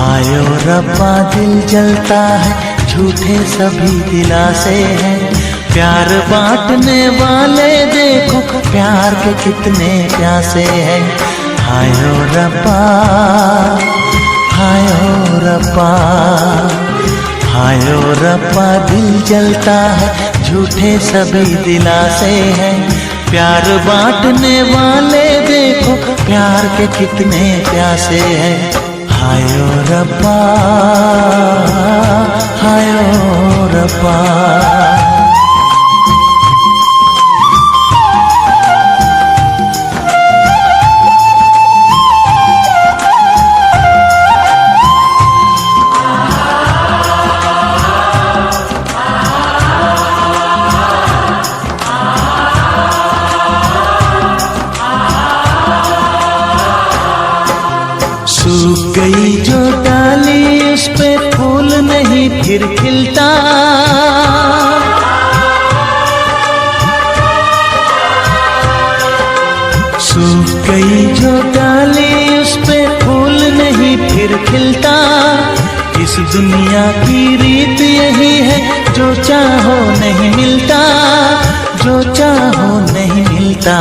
हायो रब्बा दिल जलता है, झूठे सभी दिलासे हैं। प्यार बांटने वाले देखो, प्यार के कितने प्यासे हैं। हायो रब्बा, हायो रब्बा, हायो रब्बा दिल जलता है, झूठे सभी दिलासे हैं। प्यार बांटने वाले देखो, प्यार के कितने प्यासे हैं। हायो रब्बा, हायो रब्बा। सूख गई जो डाली उस पे फूल नहीं फिर खिलता। सूख गई जो डाली उस पे फूल नहीं फिर खिलता। इस दुनिया की रीत यही है, जो चाहो नहीं मिलता, जो चाहो नहीं मिलता।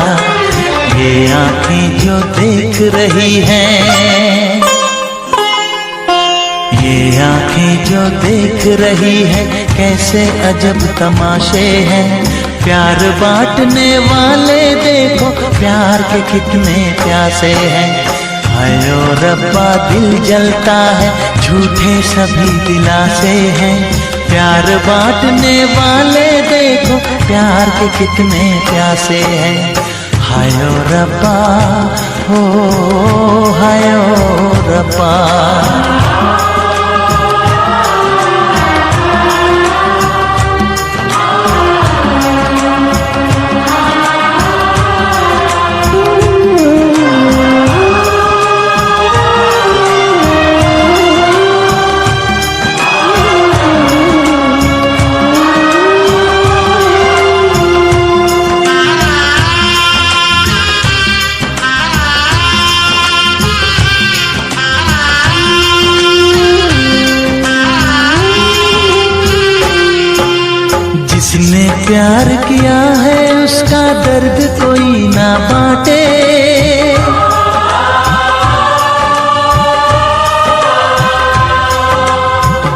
ये आँखें जो देख रही हैं, ये आँखें जो देख रही है, कैसे अजब तमाशे हैं। प्यार बांटने वाले देखो, प्यार के कितने प्यासे हैं। हायो रब्बा दिल जलता है, झूठे सभी दिलासे हैं। प्यार बांटने वाले देखो, प्यार के कितने प्यासे हैं। हायो रब्बा, हो हायो रब्बा। जिसने प्यार किया है उसका दर्द कोई ना बांटे।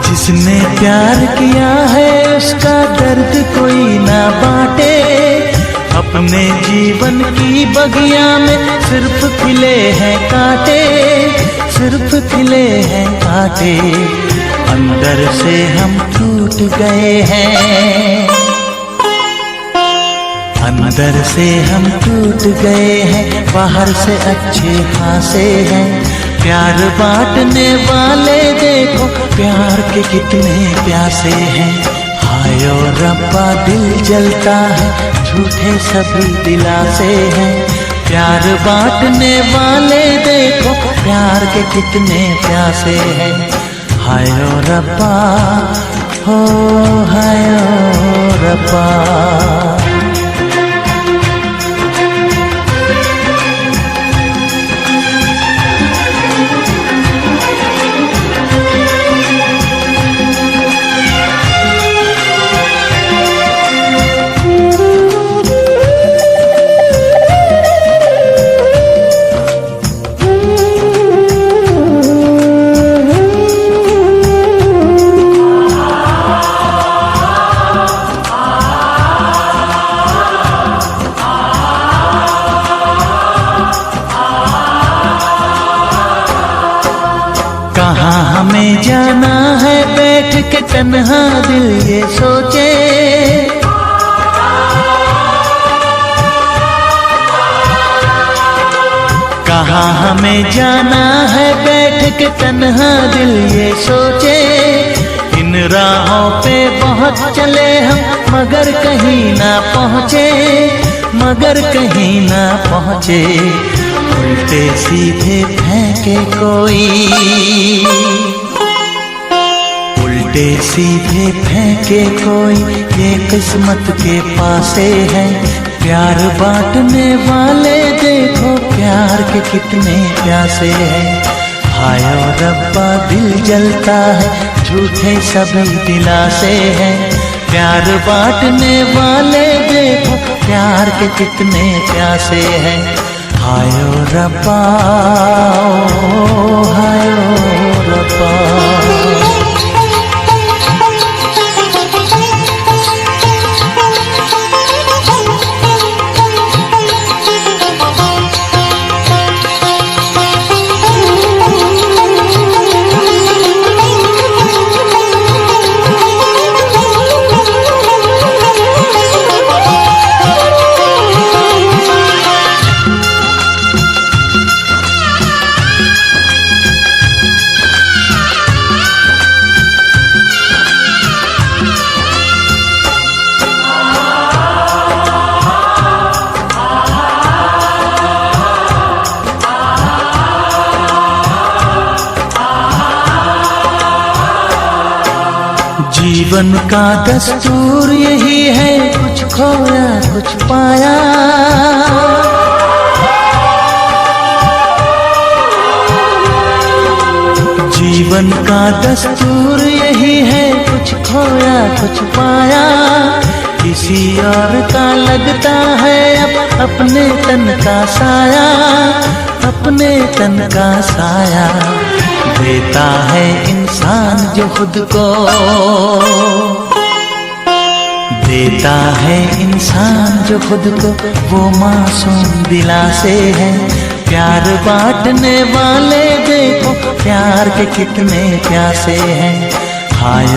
जिसने प्यार किया है उसका दर्द कोई ना बांटे। अपने जीवन की बगिया में सिर्फ खिले हैं कांटे, सिर्फ खिले हैं कांटे। अंदर से हम टूट गए हैं, अंदर से हम टूट गए हैं, बाहर से अच्छे खासे हैं। प्यार बांटने वाले देखो, प्यार के कितने प्यासे हैं। हायो रब्बा दिल जलता है, झूठे सभी दिलासे हैं। प्यार बांटने वाले देखो, प्यार के कितने प्यासे हैं। हायो रब्बा, हो हायो रब्बा। कहाँ हमें जाना है बैठ के तन्हा दिल ये सोचे। कहाँ हमें जाना है बैठ के तन्हा दिल ये सोचे। इन राहों पे बहुत चले हम मगर कहीं ना पहुँचे, मगर कहीं ना पहुँचे। उल्टे सीधे फेंके कोई, उल्टे सीधे फेंके कोई, ये किस्मत के पासे है। प्यार बांटने वाले देखो, प्यार के कितने प्यासे हैं। हाय ओ रब्बा दिल जलता है, झूठे सभी दिलासे हैं। प्यार बांटने वाले देखो, प्यार के कितने प्यासे हैं। हाय ओ रब्बा, हाय ओ रब्बा। जीवन का दस्तूर यही है, कुछ खोया कुछ पाया। जीवन का दस्तूर यही है, कुछ खोया कुछ पाया। किसी और का लगता है अब अपने तन का साया, अपने तन का साया। देता है इंसान जो खुद को, देता है इंसान जो खुद को, वो मासूम दिलासे है। प्यार बांटने वाले देखो, प्यार के कितने प्यासे हैं। हाय